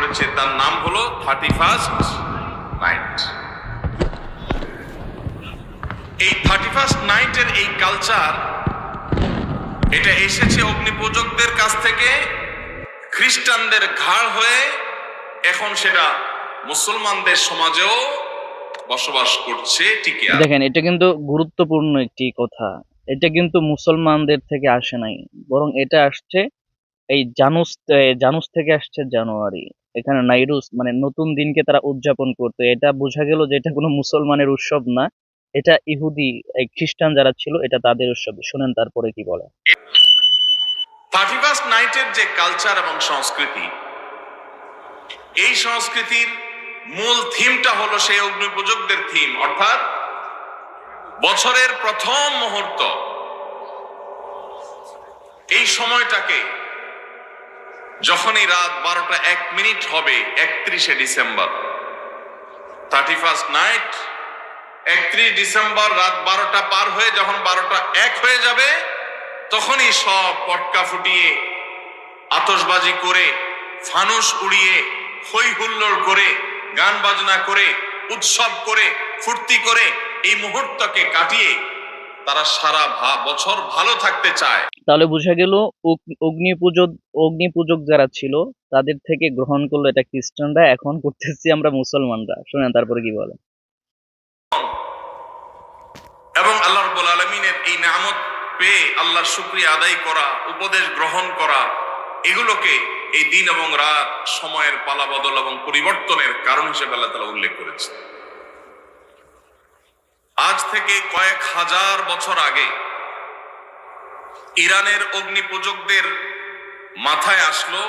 করেছে, তার নাম হলো 31st নাইট। এই 31st নাইটের এই কালচার, এটা এসেছে অগ্নিপূজকদের কাছ থেকে খ্রিস্টানদের ঘাড় হয়ে, এখন সেটা মুসলমানদের সমাজেও বসবাস করছে টিকে আছে। দেখেন, এটা কিন্তু গুরুত্বপূর্ণ একটি কথা। এটা কিন্তু মুসলমানদের থেকে আসে নাই, বরং এটা আসছে এই জানুস থেকে আসছে জানুয়ারি। এখানে নাইরুস মানে নতুন দিনকে তারা উদযাপন করতো। এটা বোঝা গেল যে এটা কোনো মুসলমানের উৎসব না, এটা ইহুদি এই খ্রিস্টান যারা ছিল এটা তাদের উৎসব। শুনেন তারপরে কি বলে। 31st নাইটের যে কালচার এবং সংস্কৃতি, এই সংস্কৃতির মূল থিমটা হলো সেই অগ্নিপূজকদের থিম, অর্থাৎ বছরের প্রথম মুহূর্ত, এই সময়টাকে যখনই রাত 12টা 1 মিনিট হবে 31শে ডিসেম্বর, 31st নাইট, 31 ডিসেম্বর রাত 12টা পার হয়ে যখন 12টা 1 হয়ে যাবে, তখনই সব পটকা ফুটিয়ে, আতশবাজি করে, ফানুস উড়িয়ে, হই হুল্লোড় করে, গান বাজনা করে, উৎসব করে, ফুর্তি করে এই মুহূর্তকে কাটিয়ে তারা সারা বছর ভালো থাকতে চায়। তাহলে বোঝা গেল অগ্নিপূজক যারা ছিল তাদের থেকে গ্রহণ করলো এটা খ্রিস্টানরা, এখন করতেছি আমরা মুসলমানরা। শুনেন তারপরে কি বলে। এবং আল্লাহ রাব্বুল আলামিনের এই নিয়ামত পেয়ে আল্লাহর শুকরিয়া আদায় করা, উপদেশ গ্রহণ করা, এগুলোকে এই দিন এবং রাত সময়ের পালাবদল এবং পরিবর্তনের কারণ হিসেবে আল্লাহ তাআলা উল্লেখ করেছে। আজ থেকে কয়েক হাজার বছর আগে ইরানের অগ্নিপূজকদের মাথায় আসলো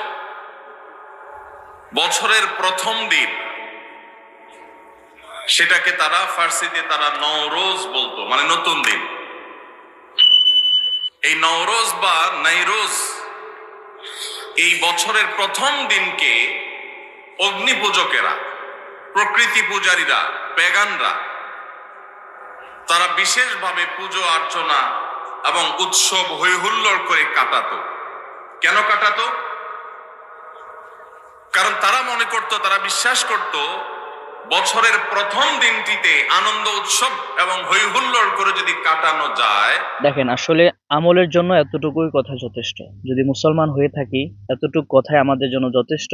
বছরের প্রথম দিন, সেটাকে তারা ফার্সিতে তারা নওরোজ বলতো, মানে নতুন দিন। এই নওরোজ বা নাইরোজ, এই বছরের প্রথম দিনকে অগ্নিপূজকেরা, প্রকৃতি পূজারীরা, পেগানরা, তারা বিশেষভাবে পুজো অর্চনা এবং উৎসব হইহুল্লোড় করে কাটাতো। কেন কাটাতো? কারণ তারা মনে করত, তারা বিশ্বাস করত, বছরের প্রথম দিনটিতে আনন্দ উৎসব এবং হইহুল্লোড় করে যদি কাটানো যায়। দেখেন, আসলে আমলের জন্য এতটুকুই কথা যথেষ্ট। যদি মুসলমান হয়ে থাকি, এতটুকু কথাই আমাদের জন্য যথেষ্ট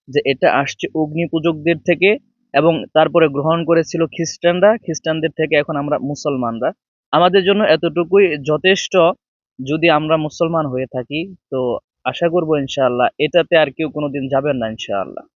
যে এটা আসছে অগ্নিপূজকদের থেকে, এবং তারপরে গ্রহণ করেছিল খ্রিস্টানরা, খ্রিস্টানদের থেকে এখন আমরা মুসলমানরা। আমাদের জন্য এতটুকুই যথেষ্ট। যদি আমরা মুসলমান হয়ে থাকি, তো আশা করবো ইনশাআল্লাহ এটাতে আর কেউ কোনোদিন যাবেন না ইনশাআল্লাহ।